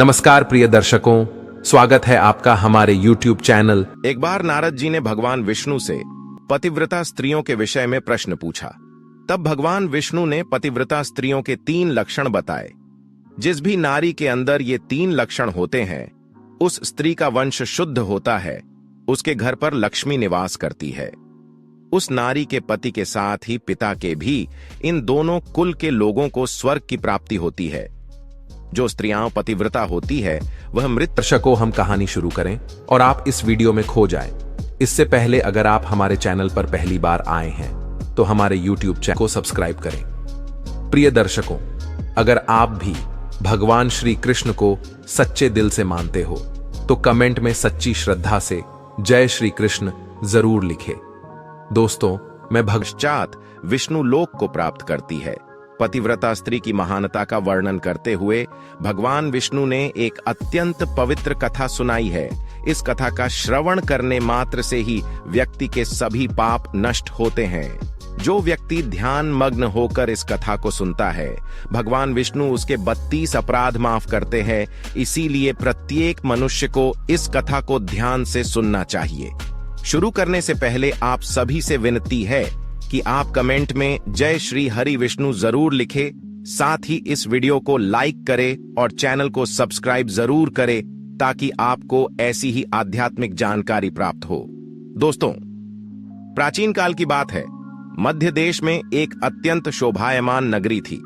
नमस्कार प्रिय दर्शकों, स्वागत है आपका हमारे YouTube चैनल। एक बार नारद जी ने भगवान विष्णु से पतिव्रता स्त्रियों के विषय में प्रश्न पूछा। तब भगवान विष्णु ने पतिव्रता स्त्रियों के 3 लक्षण बताए। जिस भी नारी के अंदर ये 3 लक्षण होते हैं, उस स्त्री का वंश शुद्ध होता है, उसके घर पर लक्ष्मी निवास करती है। उस नारी के पति के साथ ही पिता के भी इन दोनों कुल के लोगों को स्वर्ग की प्राप्ति होती है। जो स्त्रियां पतिव्रता होती है वह मृत। दर्शकों, हम कहानी शुरू करें और आप इस वीडियो में खो जाएं। इससे पहले अगर आप हमारे चैनल पर पहली बार आए हैं तो हमारे YouTube चैनल को सब्सक्राइब करें। प्रिय दर्शकों, अगर आप भी भगवान श्री कृष्ण को सच्चे दिल से मानते हो तो कमेंट में सच्ची श्रद्धा से जय श्री कृष्ण जरूर लिखें। दोस्तों, मैं पश्चात विष्णु लोक को प्राप्त करती है। पतिव्रता स्त्री की महानता का वर्णन करते हुए भगवान विष्णु ने एक अत्यंत पवित्र कथा सुनाई है। इस कथा का श्रवण करने मात्र से ही व्यक्ति के सभी पाप नष्ट होते हैं। जो व्यक्ति ध्यान मग्न होकर इस कथा को सुनता है, भगवान विष्णु उसके 32 अपराध माफ करते हैं। इसीलिए प्रत्येक मनुष्य को इस कथा को ध्यान से सुनना चाहिए। शुरू करने से पहले आप सभी से विनती है कि आप कमेंट में जय श्री हरि विष्णु जरूर लिखें। साथ ही इस वीडियो को लाइक करें और चैनल को सब्सक्राइब जरूर करें ताकि आपको ऐसी ही आध्यात्मिक जानकारी प्राप्त हो। दोस्तों, प्राचीन काल की बात है। मध्य देश में एक अत्यंत शोभायमान नगरी थी।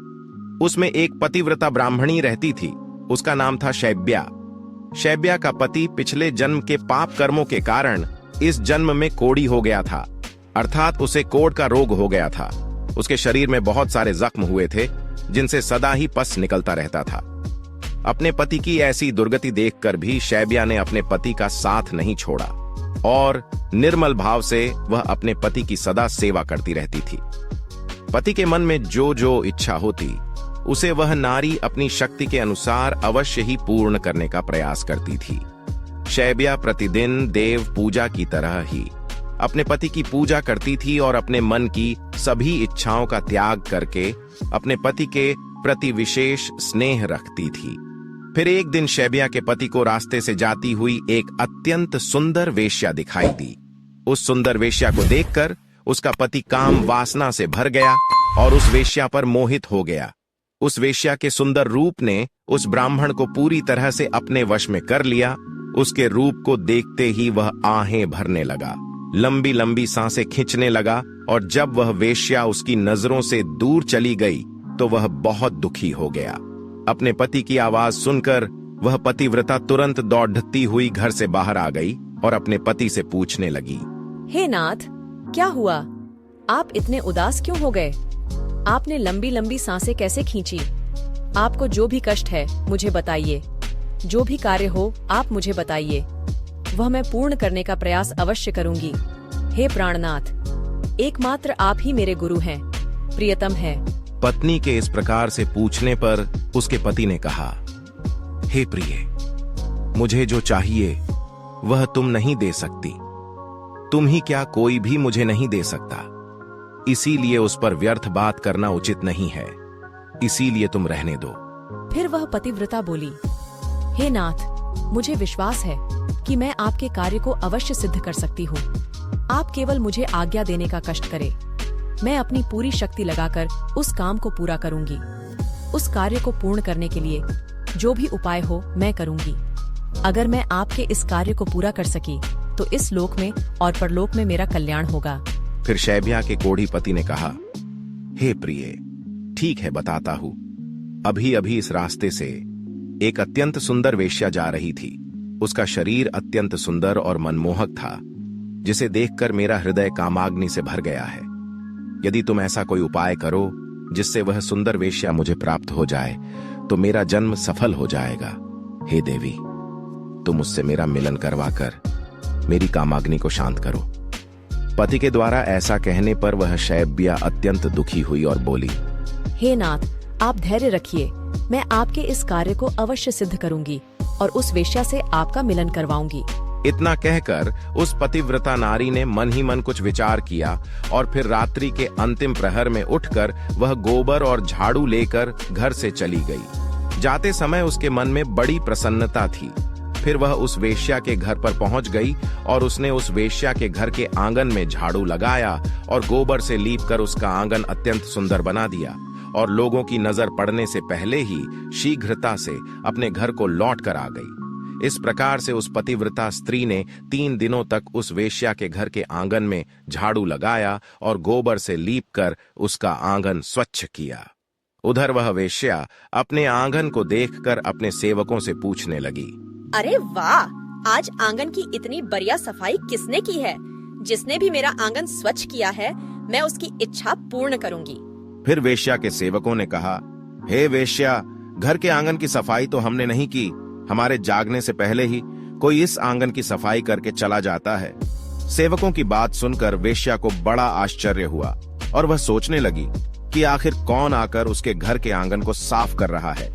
उसमें एक पतिव्रता ब्राह्मणी रहती थी। उसका नाम था शैब्या। शैब्या का पति पिछले जन्म के पाप कर्मों के कारण इस जन्म में कोढ़ी हो गया था, अर्थात उसे कोढ़ का रोग हो गया था। उसके शरीर में बहुत सारे जख्म हुए थे जिनसे सदा ही पस निकलता रहता था। अपने पति की ऐसी दुर्गति देखकर भी शैब्या ने अपने पति का साथ नहीं छोड़ा और निर्मल भाव से वह अपने पति की सदा सेवा करती रहती थी। पति के मन में जो जो इच्छा होती उसे वह नारी अपनी शक्ति के अनुसार अवश्य ही पूर्ण करने का प्रयास करती थी। शैब्या प्रतिदिन देव पूजा की तरह ही अपने पति की पूजा करती थी और अपने मन की सभी इच्छाओं का त्याग करके अपने पति के प्रति विशेष स्नेह रखती थी। फिर एक दिन शैब्या के पति को रास्ते से जाती हुई एक अत्यंत सुंदर वेश्या दिखाई दी। उस सुंदर वेश्या को देखकर उसका पति काम वासना से भर गया और उस वेश्या पर मोहित हो गया। उस वेश्या के सुंदर रूप ने उस ब्राह्मण को पूरी तरह से अपने वश में कर लिया। उसके रूप को देखते ही वह आहें भरने लगा, लंबी लंबी सांसें खींचने लगा और जब वह वेश्या उसकी नजरों से दूर चली गई तो वह बहुत दुखी हो गया। अपने पति की आवाज सुनकर वह पतिव्रता तुरंत दौड़ती हुई घर से बाहर आ गई और अपने पति से पूछने लगी, हे नाथ, क्या हुआ? आप इतने उदास क्यों हो गए? आपने लंबी लंबी सांसें कैसे खींची? आपको जो भी कष्ट है मुझे बताइए। जो भी कार्य हो आप मुझे बताइए, वह मैं पूर्ण करने का प्रयास अवश्य करूंगी। हे प्राणनाथ, एकमात्र आप ही मेरे गुरु हैं, प्रियतम है। पत्नी के इस प्रकार से पूछने पर उसके पति ने कहा, हे प्रिय, मुझे जो चाहिए वह तुम नहीं दे सकती। तुम ही क्या, कोई भी मुझे नहीं दे सकता। इसीलिए उस पर व्यर्थ बात करना उचित नहीं है। इसीलिए तुम रहने दो। फिर वह पतिव्रता बोली, हे नाथ, मुझे विश्वास है कि मैं आपके कार्य को अवश्य सिद्ध कर सकती हूँ। आप केवल मुझे आज्ञा देने का कष्ट करें। मैं अपनी पूरी शक्ति लगाकर उस काम को पूरा करूंगी। उस कार्य को पूर्ण करने के लिए जो भी उपाय हो मैं करूंगी। अगर मैं आपके इस कार्य को पूरा कर सकी तो इस लोक में और परलोक में मेरा कल्याण होगा। फिर शैब्या के कोढ़ी पति ने कहा, हे प्रिय, ठीक है, बताता हूँ। अभी अभी इस रास्ते से एक अत्यंत सुंदर वेश्या जा रही थी। उसका शरीर अत्यंत सुंदर और मनमोहक था, जिसे देखकर मेरा हृदय कामाग्नि से भर गया है। यदि तुम ऐसा कोई उपाय करो जिससे वह सुंदर वेश्या मुझे प्राप्त हो जाए तो मेरा जन्म सफल हो जाएगा। हे देवी, तुम मुझसे मेरा मिलन करवाकर मेरी कामाग्नि को शांत करो। पति के द्वारा ऐसा कहने पर वह शैब्या अत्यंत दुखी हुई और बोली, हे नाथ, आप धैर्य रखिए। मैं आपके इस कार्य को अवश्य सिद्ध करूंगी और उस वेश्या से आपका मिलन करवाऊंगी। इतना कहकर उस पतिव्रता नारी ने मन ही मन कुछ विचार किया और फिर रात्रि के अंतिम प्रहर में उठकर वह गोबर और झाड़ू लेकर घर से चली गई। जाते समय उसके मन में बड़ी प्रसन्नता थी। फिर वह उस वेश्या के घर पर पहुंच गई और उसने उस वेश्या के घर के आंगन में झाड़ू लगाया और गोबर से लीपकर उसका आंगन अत्यंत सुंदर बना दिया और लोगों की नजर पड़ने से पहले ही शीघ्रता से अपने घर को लौट कर आ गई। इस प्रकार से उस पतिव्रता स्त्री ने 3 दिनों तक उस वेश्या के घर के आंगन में झाड़ू लगाया और गोबर से लीपकर उसका आंगन स्वच्छ किया। उधर वह वेश्या अपने आंगन को देखकर अपने सेवकों से पूछने लगी, अरे वाह, आज आंगन की इतनी बढ़िया सफाई किसने की है? जिसने भी मेरा आंगन स्वच्छ किया है, मैं उसकी इच्छा पूर्ण करूंगी। फिर वेश्या के सेवकों ने कहा, हे वेश्या, घर के आंगन की सफाई तो हमने नहीं की। हमारे जागने से पहले ही कोई इस आंगन की सफाई करके चला जाता है। सेवकों की बात सुनकर वेश्या को बड़ा आश्चर्य हुआ और वह सोचने लगी कि आखिर कौन आकर उसके घर के आंगन को साफ कर रहा है।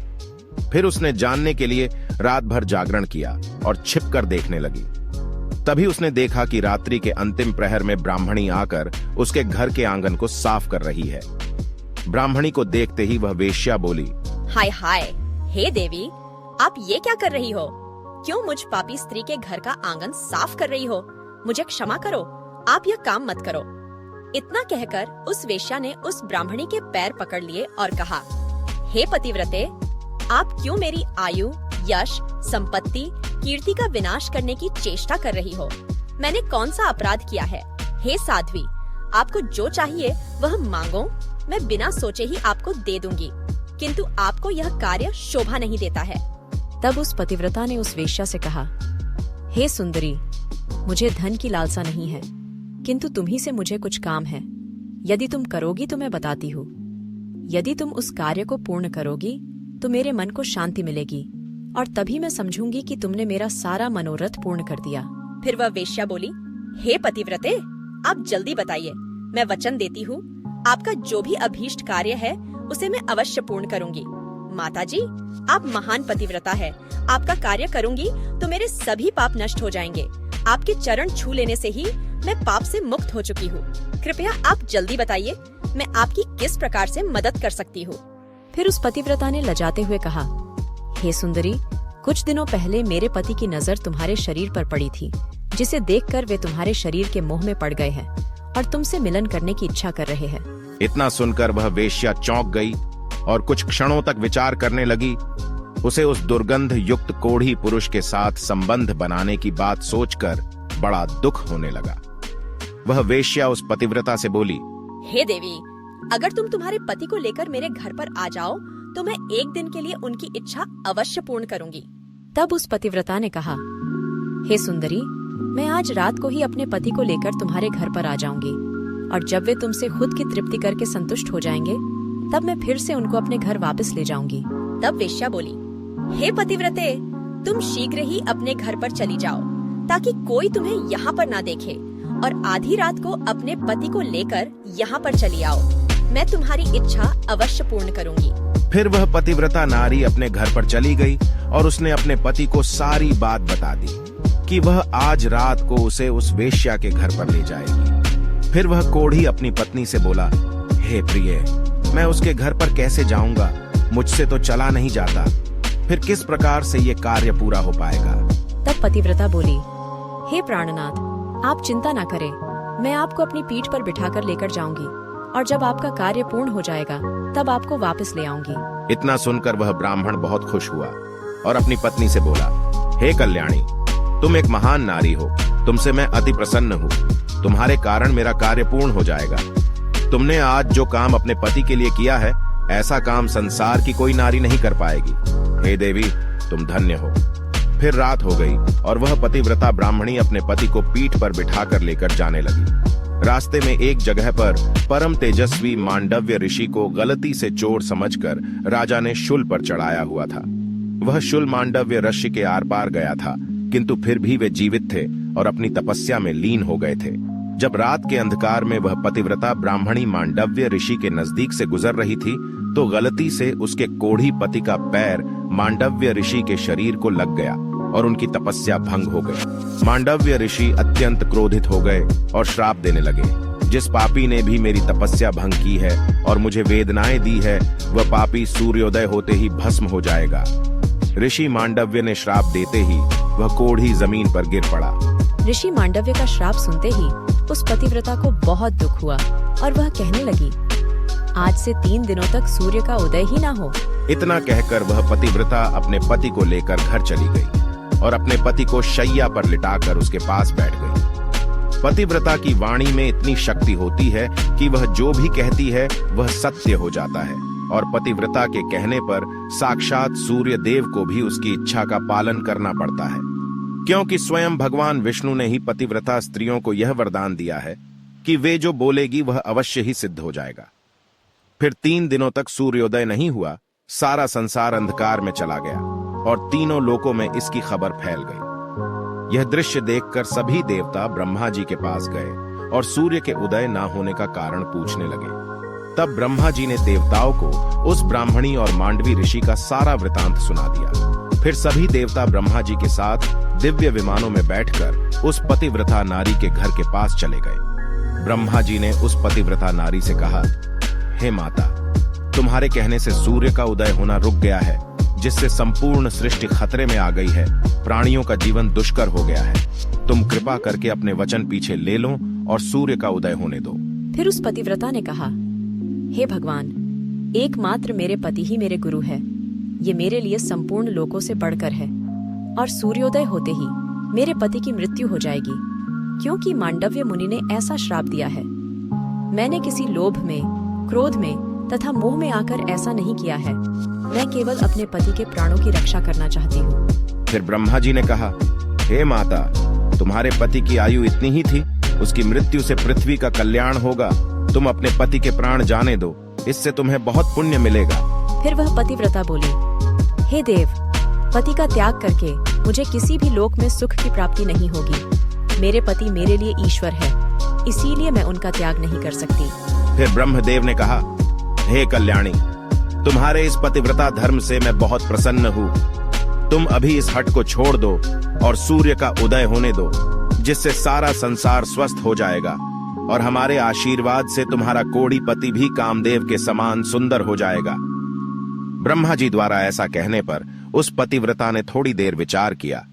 फिर उसने जानने के लिए रात भर जागरण किया और छिपकर देखने लगी। तभी उसने देखा कि रात्रि के अंतिम प्रहर में ब्राह्मणी आकर उसके घर के आंगन को साफ कर रही है। ब्राह्मणी को देखते ही वह वेश्या बोली, हाय हाय, हे देवी, आप ये क्या कर रही हो? क्यों मुझ पापी स्त्री के घर का आंगन साफ कर रही हो? मुझे क्षमा करो, आप यह काम मत करो। इतना कहकर उस वेश्या ने उस ब्राह्मणी के पैर पकड़ लिए और कहा, हे पतिव्रते, आप क्यों मेरी आयु, यश, संपत्ति, कीर्ति का विनाश करने की चेष्टा कर रही हो? मैंने कौन सा अपराध किया है? हे साध्वी, आपको जो चाहिए वह मांगो, मैं बिना सोचे ही आपको दे दूंगी, किंतु आपको यह कार्य शोभा नहीं देता है। तब उस पतिव्रता ने उस वेश्या से कहा, हे सुंदरी, मुझे धन की लालसा नहीं है, किंतु तुम्ही से मुझे कुछ काम है। यदि तुम करोगी तो मैं बताती हूँ। यदि तुम उस कार्य को पूर्ण करोगी तो मेरे मन को शांति मिलेगी और तभी मैं समझूंगी कि तुमने मेरा सारा मनोरथ पूर्ण कर दिया। फिर वह वेश्या बोली, हे पतिव्रते, आप जल्दी बताइए, मैं वचन देती हूँ, आपका जो भी अभीष्ट कार्य है उसे मैं अवश्य पूर्ण करूंगी। माताजी, आप महान पतिव्रता है, आपका कार्य करूंगी तो मेरे सभी पाप नष्ट हो जाएंगे। आपके चरण छू लेने से ही मैं पाप से मुक्त हो चुकी हूँ। कृपया आप जल्दी बताइए, मैं आपकी किस प्रकार से मदद कर सकती हूँ। फिर उस पतिव्रता ने लजाते हुए कहा, हे सुंदरी, कुछ दिनों पहले मेरे पति की नजर तुम्हारे शरीर पर पड़ी थी, जिसे देखकर वे तुम्हारे शरीर के मोह में पड़ गए हैं और तुमसे मिलन करने की इच्छा कर रहे हैं। इतना सुनकर वह वेश्या चौंक गई और कुछ क्षणों तक विचार करने लगी। उसे उस दुर्गंध युक्त कोढ़ी पुरुष के साथ संबंध बनाने की बात सोचकर बड़ा दुख होने लगा। वह वेश्या उस पतिव्रता से बोली, हे देवी, अगर तुम तुम्हारे पति को लेकर मेरे घर पर आ जाओ तो मैं एक दिन के लिए उनकी इच्छा अवश्य पूर्ण करूंगी। तब उस पतिव्रता ने कहा, हे सुंदरी, मैं आज रात को ही अपने पति को लेकर तुम्हारे घर पर आ जाऊंगी और जब वे तुमसे खुद की तृप्ति करके संतुष्ट हो जाएंगे तब मैं फिर से उनको अपने घर वापस ले जाऊंगी। तब वेश्या बोली, हे पतिव्रते, तुम शीघ्र ही अपने घर पर चली जाओ ताकि कोई तुम्हें यहाँ पर ना देखे और आधी रात को अपने पति को लेकर यहाँ पर चली आओ। मैं तुम्हारी इच्छा अवश्य पूर्ण करूंगी। फिर वह पतिव्रता नारी अपने घर पर चली गई और उसने अपने पति को सारी बात बता दी कि वह आज रात को उसे उस वेश्या के घर पर ले जाएगी। फिर वह कोढ़ी अपनी पत्नी से बोला, हे प्रिय, मैं उसके घर पर कैसे जाऊंगा? मुझसे तो चला नहीं जाता। फिर किस प्रकार से ये कार्य पूरा हो पाएगा? तब पतिव्रता बोली, हे प्राणनाथ, आप चिंता ना करें, मैं आपको अपनी पीठ पर बिठाकर लेकर जाऊंगी और जब आपका कार्य पूर्ण हो जाएगा तब आपको वापस ले आऊंगी। इतना सुनकर वह ब्राह्मण बहुत खुश हुआ और अपनी पत्नी से बोला, हे कल्याणी, तुम एक महान नारी हो, तुमसे मैं अति प्रसन्न हूँ। तुम्हारे कारण मेरा कार्य पूर्ण हो जाएगा। तुमने आज जो काम अपने पति के लिए किया है, ऐसा काम संसार की कोई नारी नहीं कर पाएगी। हे देवी, तुम धन्य हो। फिर रात हो गई और वह पतिव्रता ब्राह्मणी अपने पति को पीठ पर बिठाकर लेकर जाने लगी। रास्ते में एक जगह पर परम तेजस्वी मांडव्य ऋषि को गलती से चोर समझकर राजा ने शूल पर चढ़ाया हुआ था। वह शूल मांडव्य ऋषि के आर पार गया था, किंतु फिर भी वे जीवित थे और अपनी तपस्या में लीन हो गए थे। जब रात के अंधकार में वह पतिव्रता ब्राह्मणी मांडव्य ऋषि के नजदीक से गुजर रही थी तो गलती से उसके कोढ़ी पति का पैर मांडव्य ऋषि के शरीर को लग गया और उनकी तपस्या भंग हो गई। मांडव्य ऋषि अत्यंत क्रोधित हो गए और श्राप देने लगे, जिस पापी ने भी मेरी तपस्या भंग की है और मुझे वेदनाएं दी है, वह पापी सूर्योदय होते ही भस्म हो जाएगा। ऋषि मांडव्य ने श्राप देते ही वह कोढ़ी जमीन पर गिर पड़ा। ऋषि मांडव्य का श्राप सुनते ही उस पतिव्रता को बहुत दुख हुआ और वह कहने लगी, आज से 3 दिनों तक सूर्य का उदय ही ना हो। इतना कहकर वह पतिव्रता अपने पति को लेकर घर चली गई और अपने पति को शैया पर लिटाकर उसके पास बैठ गई। पतिव्रता की वाणी में इतनी शक्ति होती है कि वह जो भी कहती है वह सत्य हो जाता है और पतिव्रता के कहने पर साक्षात सूर्य देव को भी उसकी इच्छा का पालन करना पड़ता है, क्योंकि स्वयं भगवान विष्णु ने ही पतिव्रता स्त्रियों को यह वरदान दिया है कि वे जो बोलेगी वह अवश्य ही सिद्ध हो जाएगा। फिर 3 दिनों तक सूर्योदय नहीं हुआ। सारा संसार अंधकार में चला गया और तीनों लोकों में इसकी खबर फैल गई। यह दृश्य देखकर सभी देवता ब्रह्मा जी के पास गए और सूर्य के उदय ना होने का कारण पूछने लगे। तब ब्रह्मा जी ने देवताओं को उस ब्राह्मणी और मांडवी ऋषि का सारा वृतांत सुना दिया। फिर सभी देवता ब्रह्मा जी के साथ दिव्य विमानों में बैठकर उस पतिव्रता नारी के घर के पास चले गए। ब्रह्मा जी ने उस पतिव्रता नारी से कहा, हे माता, तुम्हारे कहने से सूर्य का उदय होना रुक गया है, जिससे संपूर्ण सृष्टि खतरे में आ गई है। प्राणियों का जीवन दुष्कर हो गया है। तुम कृपा करके अपने वचन पीछे ले लो और सूर्य का उदय होने दो। फिर उस पतिव्रता ने कहा, हे भगवान, एकमात्र मेरे पति ही मेरे गुरु है। ये मेरे लिए संपूर्ण लोकों से बढ़कर है और सूर्योदय होते ही मेरे पति की मृत्यु हो जाएगी, क्योंकि मांडव्य मुनि ने ऐसा श्राप दिया है। मैंने किसी लोभ में, क्रोध में तथा मोह में आकर ऐसा नहीं किया है। मैं केवल अपने पति के प्राणों की रक्षा करना चाहती हूँ। फिर ब्रह्मा जी ने कहा, हे माता, तुम्हारे पति की आयु इतनी ही थी, उसकी मृत्यु से पृथ्वी का कल्याण होगा। तुम अपने पति के प्राण जाने दो, इससे तुम्हें बहुत पुण्य मिलेगा। फिर वह पतिव्रता बोली, हे देव, पति का त्याग करके मुझे किसी भी लोक में सुख की प्राप्ति नहीं होगी। मेरे पति मेरे लिए ईश्वर है, इसीलिए मैं उनका त्याग नहीं कर सकती। फिर ब्रह्मदेव ने कहा, हे कल्याणी, तुम्हारे इस पतिव्रता धर्म से मैं बहुत प्रसन्न हूँ। तुम अभी इस हट को छोड़ दो और सूर्य का उदय होने दो, जिससे सारा संसार स्वस्थ हो जाएगा और हमारे आशीर्वाद से तुम्हारा कोढ़ी पति भी कामदेव के समान सुंदर हो जाएगा। ब्रह्मा जी द्वारा ऐसा कहने पर उस पतिव्रता ने थोड़ी देर विचार किया